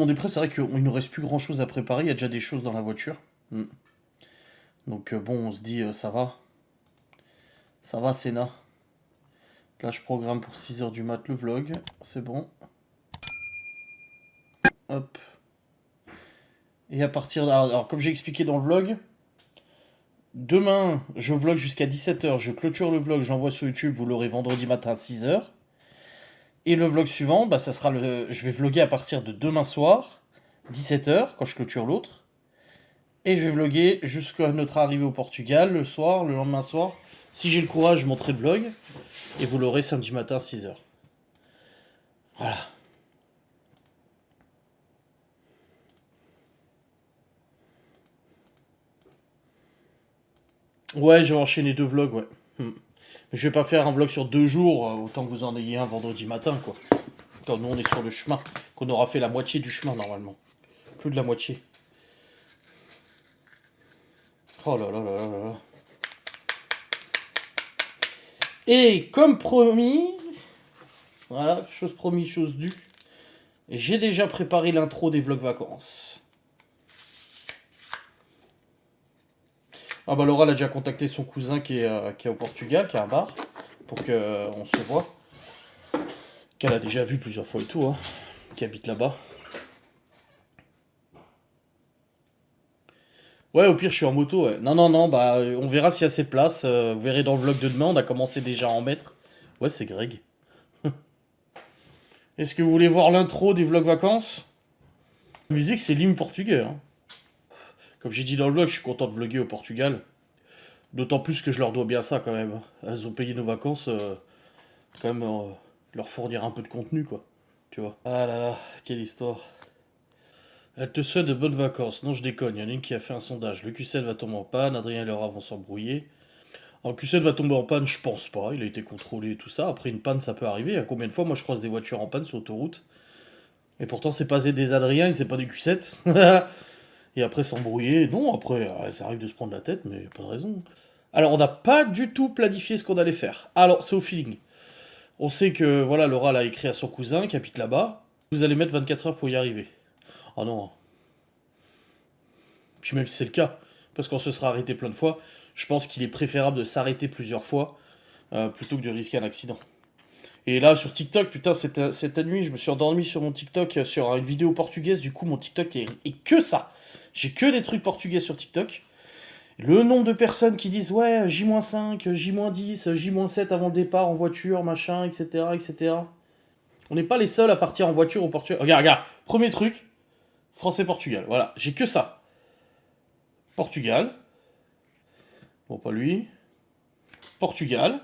Monde-des-Prés, c'est vrai qu'il ne reste plus grand-chose à préparer, il y a déjà des choses dans la voiture. Donc bon, on se dit, ça va. Ça va, Sénat. Là, je programme pour 6 h du mat le vlog, c'est bon. Hop. Et à partir alors, comme j'ai expliqué dans le vlog, demain, je vlog jusqu'à 17 h, je clôture le vlog, j'envoie sur YouTube, vous l'aurez vendredi matin à 6 h. Et le vlog suivant, bah, ça sera je vais vlogger à partir de demain soir, 17 h, quand je clôture l'autre. Et je vais vlogger jusqu'à notre arrivée au Portugal, le soir, le lendemain soir. Si j'ai le courage, je monterai le vlog. Et vous l'aurez samedi matin à 6 h. Voilà. Ouais, je vais enchaîner 2 vlogs, ouais. Mais je vais pas faire un vlog sur 2 jours, autant que vous en ayez un vendredi matin, quoi. Quand nous on est sur le chemin, qu'on aura fait la moitié du chemin normalement. Plus de la moitié. Oh là là là là là. Et comme promis, voilà, chose promise, chose due, j'ai déjà préparé l'intro des vlogs vacances. Ah bah Laura elle a déjà contacté son cousin qui est au Portugal, qui a un bar, pour qu'on se voit. Qu'elle a déjà vu plusieurs fois et tout, hein, qui habite là-bas. Ouais, au pire, je suis en moto, ouais. Non, non, non, bah, on verra s'il y a assez de place. Vous verrez dans le vlog de demain, on a commencé déjà à en mettre. Ouais, c'est Greg. Est-ce que vous voulez voir l'intro des vlogs vacances? La musique, c'est l'hymne portugais, hein. Comme j'ai dit dans le vlog, je suis content de vlogger au Portugal. D'autant plus que je leur dois bien ça, quand même. Elles ont payé nos vacances, quand même, leur fournir un peu de contenu, quoi. Tu vois. Ah là là, quelle histoire. Elle te souhaite de bonnes vacances. Non, je déconne, il y en a une qui a fait un sondage. Le Q7 va tomber en panne, Adrien et Laura vont s'embrouiller. Alors, Q7 va tomber en panne, je pense pas. Il a été contrôlé et tout ça. Après, une panne, ça peut arriver. Il y a combien de fois, moi, je croise des voitures en panne sur autoroute. Et pourtant, c'est pas des Adriens et c'est pas des Q7. Et après, s'embrouiller. Non, après, ça arrive de se prendre la tête, mais pas de raison. Alors, on n'a pas du tout planifié ce qu'on allait faire. Alors, c'est au feeling. On sait que, voilà, Laura l'a écrit à son cousin qui habite là-bas. Vous allez mettre 24 heures pour y arriver. Ah non. Puis même si c'est le cas, parce qu'on se sera arrêté plein de fois, je pense qu'il est préférable de s'arrêter plusieurs fois plutôt que de risquer un accident. Et là, sur TikTok, putain, cette nuit, je me suis endormi sur mon TikTok sur une vidéo portugaise. Du coup, mon TikTok est que ça. J'ai que des trucs portugais sur TikTok. Le nombre de personnes qui disent ouais, J-5, J-10, J-7 avant le départ en voiture, machin, etc. etc. On n'est pas les seuls à partir en voiture au Portugal. Regarde, regarde. Premier truc, français-Portugal. Voilà, j'ai que ça. Portugal. Bon, pas lui. Portugal.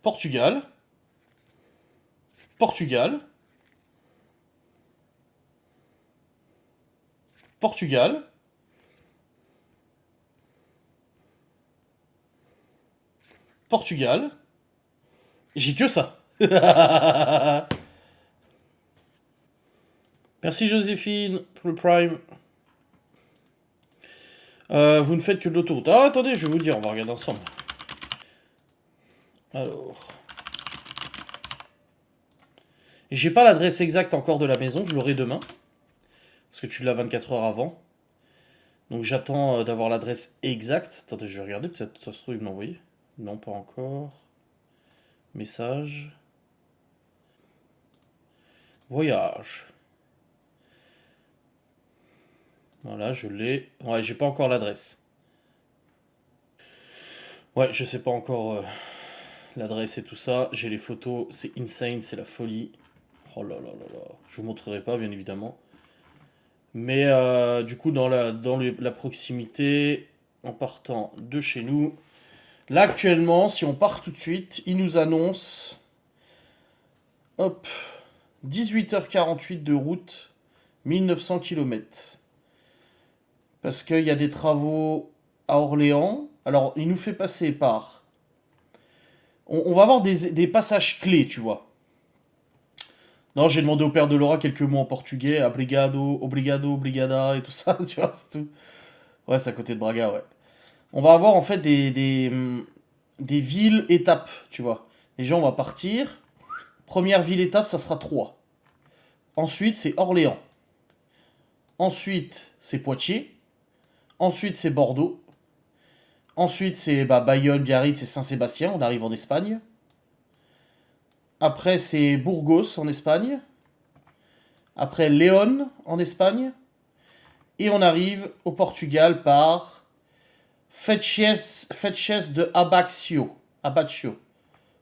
Portugal. Portugal. Portugal. Portugal. J'ai que ça. Merci Joséphine pour le Prime. Vous ne faites que de l'autoroute. Ah, attendez, je vais vous dire, on va regarder ensemble. Alors. J'ai pas l'adresse exacte encore de la maison, je l'aurai demain. Parce que tu l'as 24 heures avant. Donc j'attends d'avoir l'adresse exacte. Attendez, je vais regarder, peut-être ça se trouve, il m'a envoyé. Non, pas encore. Message. Voyage. Voilà, je l'ai. Ouais, j'ai pas encore l'adresse. Ouais, je sais pas encore l'adresse et tout ça. J'ai les photos, c'est insane, c'est la folie. Oh là là là là. Je vous montrerai pas, bien évidemment. Mais du coup, dans la proximité, en partant de chez nous, là actuellement, si on part tout de suite, il nous annonce, hop, 18 h 48 de route, 1900 km. Parce qu'il y a des travaux à Orléans. Alors, il nous fait passer par... On va avoir des passages clés, tu vois. Non, j'ai demandé au père de Laura quelques mots en portugais. Obrigado, obrigado, obrigada et tout ça, tu vois, c'est tout. Ouais, c'est à côté de Braga, ouais. On va avoir en fait des villes étapes, tu vois. Déjà, on va partir. Première ville-étape, ça sera Troyes. Ensuite, c'est Orléans. Ensuite, c'est Poitiers. Ensuite, c'est Bordeaux. Ensuite, c'est Bayonne, Biarritz et Saint-Sébastien. On arrive en Espagne. Après, c'est Burgos en Espagne. Après, Léon en Espagne. Et on arrive au Portugal par Fetches de Abaxio. Abaxio.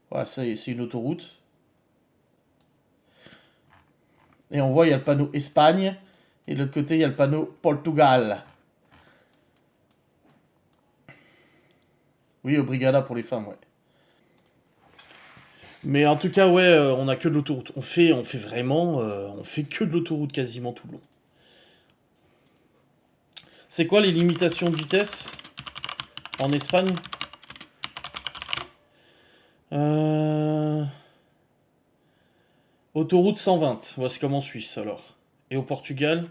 Voilà, c'est une autoroute. Et on voit, il y a le panneau Espagne. Et de l'autre côté, il y a le panneau Portugal. Oui, Obrigada pour les femmes, ouais. Mais en tout cas, ouais, on a que de l'autoroute. On fait vraiment, on fait que de l'autoroute quasiment tout le long. C'est quoi les limitations de vitesse en Espagne? Autoroute 120, ouais, c'est comme en Suisse alors. Et au Portugal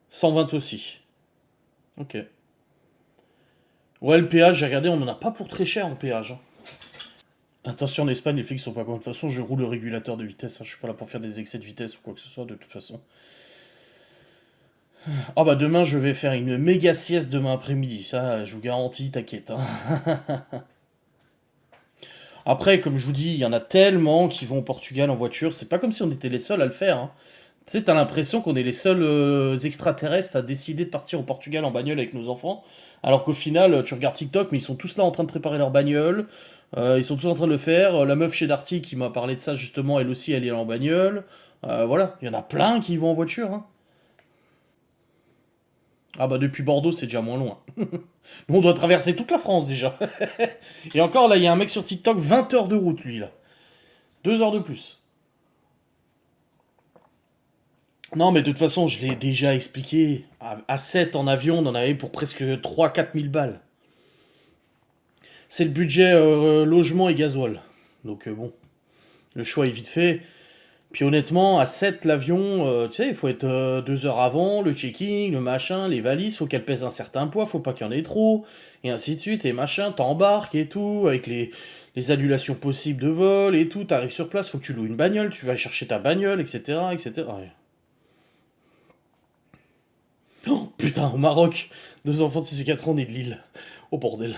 120 aussi. Ok. Ouais, le péage, j'ai regardé, on n'en a pas pour très cher en péage. Hein. Attention, en Espagne, les flics sont pas comme. De toute façon, je roule le régulateur de vitesse. Hein. Je suis pas là pour faire des excès de vitesse ou quoi que ce soit, de toute façon. Ah bah demain, je vais faire une méga sieste demain après-midi. Ça, je vous garantis, t'inquiète. Hein. Après, comme je vous dis, il y en a tellement qui vont au Portugal en voiture. C'est pas comme si on était les seuls à le faire. Hein. Tu sais, t'as l'impression qu'on est les seuls extraterrestres à décider de partir au Portugal en bagnole avec nos enfants. Alors qu'au final, tu regardes TikTok, mais ils sont tous là en train de préparer leur bagnole. Ils sont tous en train de le faire. La meuf chez Darty qui m'a parlé de ça, justement, elle aussi, elle est en bagnole. Voilà, il y en a plein qui vont en voiture. Hein. Ah bah depuis Bordeaux, c'est déjà moins loin. Nous, on doit traverser toute la France déjà. Et encore, là, il y a un mec sur TikTok, 20 heures de route, lui, là. 2 heures de plus. Non, mais de toute façon, je l'ai déjà expliqué. À 7 en avion, on en avait pour presque 3 4 000 balles. C'est le budget logement et gasoil. Donc bon, le choix est vite fait. Puis honnêtement, à 7 l'avion, tu sais, il faut être 2 heures avant, le checking, le machin, les valises, faut qu'elles pèsent un certain poids, faut pas qu'il y en ait trop, et ainsi de suite, et machin, t'embarques et tout, avec les annulations possibles de vol et tout, t'arrives sur place, faut que tu loues une bagnole, tu vas chercher ta bagnole, etc., etc. Ouais. Oh, putain, au Maroc, 2 enfants de 6 et 4 ans nés de Lille. Oh bordel.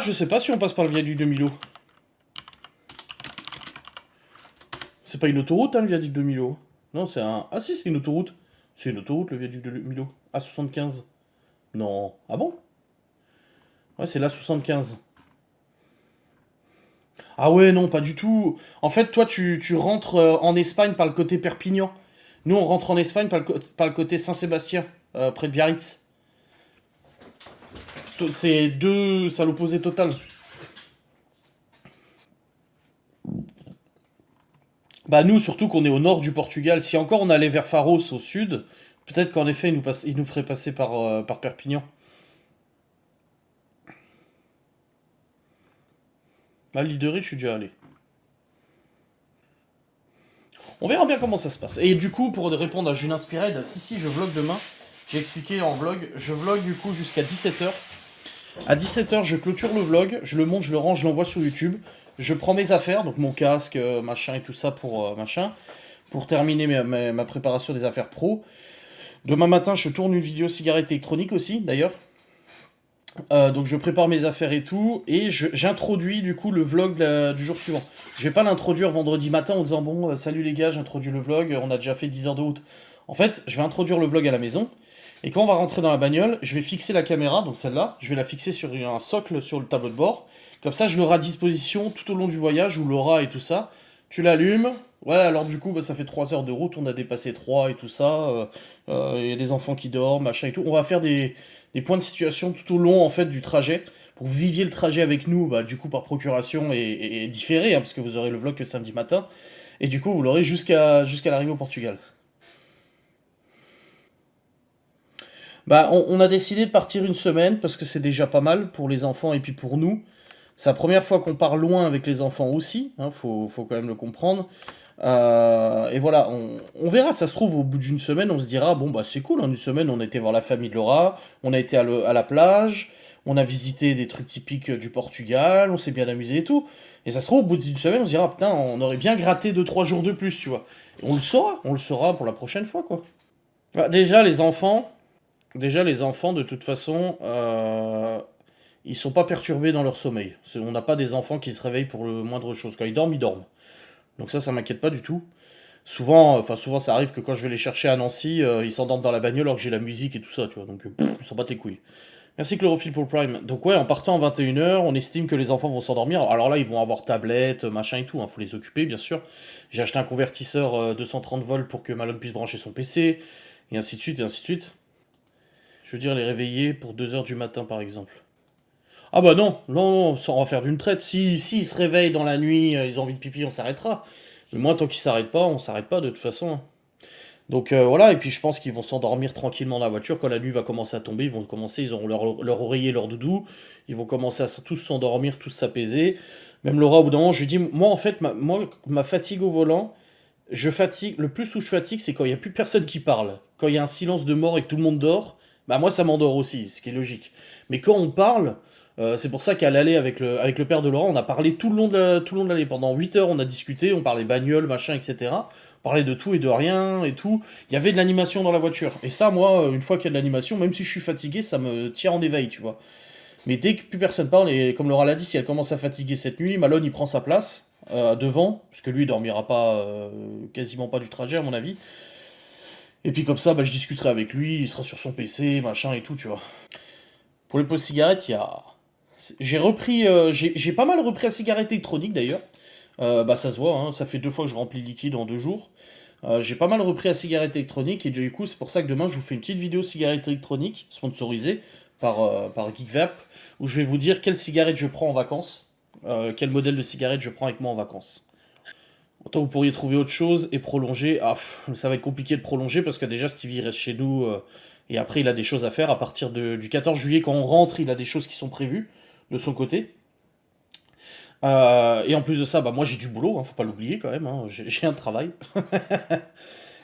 Je sais pas si on passe par le viaduc de Milo. C'est pas une autoroute, hein, le viaduc de Milo. Non, c'est un... Ah si, c'est une autoroute. C'est une autoroute, le viaduc de Milo. A75. Non. Ah bon? Ouais, c'est l'A75. Ah ouais, non, pas du tout. En fait, toi, tu rentres en Espagne par le côté Perpignan. Nous, on rentre en Espagne par le côté Saint-Sébastien, près de Biarritz. C'est deux... C'est à l'opposé total. Bah nous, surtout qu'on est au nord du Portugal. Si encore on allait vers Pharos au sud, peut-être qu'en effet, il nous ferait passer par Perpignan. À l'île de Ré, je suis déjà allé. On verra bien comment ça se passe. Et du coup, pour répondre à Julien Spired, si, je vlog demain. J'ai expliqué en vlog. Je vlog du coup jusqu'à 17h. À 17h, je clôture le vlog, je le monte, je le range, je l'envoie sur YouTube. Je prends mes affaires, donc mon casque, machin et tout ça pour machin, pour terminer ma préparation des affaires pro. Demain matin, je tourne une vidéo cigarette électronique aussi, d'ailleurs. Donc je prépare mes affaires et tout, et j'introduis du coup le vlog du jour suivant. Je vais pas l'introduire vendredi matin en disant bon, salut les gars, j'introduis le vlog, on a déjà fait 10 heures de route. En fait, je vais introduire le vlog à la maison, et quand on va rentrer dans la bagnole, je vais fixer la caméra, donc celle-là, je vais la fixer sur un socle sur le tableau de bord. Comme ça, je l'aurai à disposition tout au long du voyage, où l'aura et tout ça. Tu l'allumes. Ouais, alors du coup, ça fait 3 heures de route, on a dépassé 3 et tout ça. Il y a des enfants qui dorment, machin et tout. On va faire des points de situation tout au long, en fait, du trajet. Pour que vous viviez le trajet avec nous, du coup, par procuration et différé, hein, parce que vous aurez le vlog que samedi matin. Et du coup, vous l'aurez jusqu'à l'arrivée au Portugal. On a décidé de partir une semaine parce que c'est déjà pas mal pour les enfants et puis pour nous. C'est la première fois qu'on part loin avec les enfants aussi, hein, faut quand même le comprendre. Et voilà, on verra, ça se trouve, au bout d'une semaine, on se dira, bon, bah c'est cool, en une semaine, on a été voir la famille de Laura, on a été à la plage, on a visité des trucs typiques du Portugal, on s'est bien amusé et tout. Et ça se trouve, au bout d'une semaine, on se dira, putain, on aurait bien gratté 2 3 jours de plus, tu vois. Et on le saura pour la prochaine fois, quoi. Bah, déjà, les enfants, de toute façon, ils sont pas perturbés dans leur sommeil. On n'a pas des enfants qui se réveillent pour le moindre chose. Quand ils dorment, ils dorment. Donc ça m'inquiète pas du tout. Souvent, ça arrive que quand je vais les chercher à Nancy, ils s'endorment dans la bagnole alors que j'ai la musique et tout ça, tu vois. Donc, ils s'en battent les couilles. Merci Chlorophylle pour le Prime. Donc ouais, en partant à 21 h, on estime que les enfants vont s'endormir. Alors là, ils vont avoir tablette, machin et tout, hein, faut les occuper, bien sûr. J'ai acheté un convertisseur 230 volts pour que Malone puisse brancher son PC, et ainsi de suite, et ainsi de suite. Je veux dire, les réveiller pour 2 h du matin, par exemple. Ah bah non, non, non, ça, on va faire d'une traite. Si ils se réveillent dans la nuit, ils ont envie de pipi, on s'arrêtera. Mais moi, tant qu'ils s'arrêtent pas, on s'arrête pas de toute façon, hein. Donc voilà, et puis je pense qu'ils vont s'endormir tranquillement dans la voiture. Quand la nuit va commencer à tomber, ils auront leur oreiller, leur doudou. Ils vont commencer à tous s'endormir, tous s'apaiser. Même Laura, au bout d'un moment, je lui dis, moi en fait, ma fatigue au volant, le plus où je fatigue, c'est quand il n'y a plus personne qui parle. Quand il y a un silence de mort et que tout le monde dort, bah moi ça m'endort aussi, ce qui est logique. Mais quand on parle, c'est pour ça qu'à l'aller avec le père de Laurent, on a parlé tout le long de l'allée. Pendant 8 heures, on a discuté, on parlait bagnole, machin, etc. On parlait de tout et de rien et tout. Il y avait de l'animation dans la voiture. Et ça, moi, une fois qu'il y a de l'animation, même si je suis fatigué, ça me tient en éveil, tu vois. Mais dès que plus personne parle, et comme Laura l'a dit, si elle commence à fatiguer cette nuit, Malone il prend sa place devant, parce que lui il dormira pas, quasiment pas du trajet à mon avis. Et puis comme ça, bah, je discuterai avec lui, il sera sur son PC, machin et tout, tu vois. Pour les pauses cigarettes, il y a. J'ai pas mal repris la cigarette électronique d'ailleurs. Bah ça se voit, hein, ça fait 2 fois que je remplis le liquide en 2 jours. J'ai pas mal repris la cigarette électronique et du coup c'est pour ça que demain je vous fais une petite vidéo cigarette électronique sponsorisée par GeekVap où je vais vous dire quelle cigarette je prends en vacances, quel modèle de cigarette je prends avec moi en vacances. Autant vous pourriez trouver autre chose et prolonger. Ça va être compliqué de prolonger parce que déjà Stevie reste chez nous et après il a des choses à faire. À partir du 14 juillet, quand on rentre, il a des choses qui sont prévues de son côté. Et en plus de ça, bah moi j'ai du boulot, hein, faut pas l'oublier quand même, hein, j'ai un travail.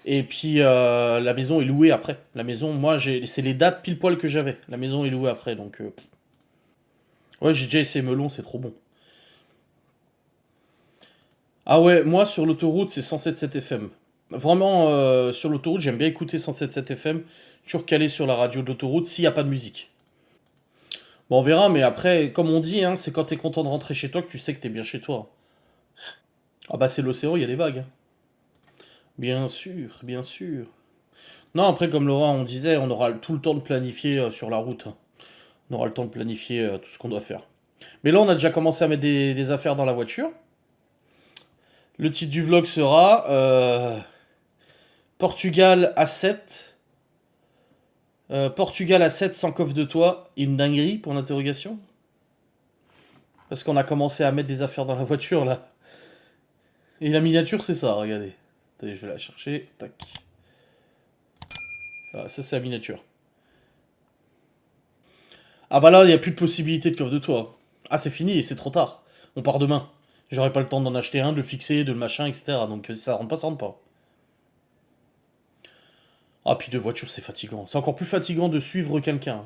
Et puis la maison est louée après. La maison, moi c'est les dates pile poil que j'avais. La maison est louée après, donc ouais, j'ai déjà essayé melon, c'est trop bon. Ah ouais, moi sur l'autoroute c'est 107.7 FM. Vraiment sur l'autoroute j'aime bien écouter 107.7 FM. Toujours calé sur la radio de l'autoroute s'il n'y a pas de musique. Bon, on verra, mais après, comme on dit, hein, c'est quand t'es content de rentrer chez toi que tu sais que t'es bien chez toi. Ah bah c'est l'océan, il y a des vagues, hein. Bien sûr, bien sûr. Non, après, comme Laura, on disait, on aura tout le temps de planifier sur la route, hein. On aura le temps de planifier tout ce qu'on doit faire. Mais là, on a déjà commencé à mettre des affaires dans la voiture. Le titre du vlog sera Portugal à 7. Portugal à 7 sans coffre de toit. Une dinguerie pour l'interrogation. Parce qu'on a commencé à mettre des affaires dans la voiture là. Et la miniature, c'est ça, regardez. Attendez, je vais la chercher. Tac. Voilà, ça, c'est la miniature. Ah bah là, il n'y a plus de possibilité de coffre de toit. Ah, c'est fini et c'est trop tard. On part demain. J'aurai pas le temps d'en acheter un, de le fixer, de le machin, etc. Donc ça rentre pas, ça rentre pas. Ah, puis de voiture, c'est fatigant. C'est encore plus fatigant de suivre quelqu'un.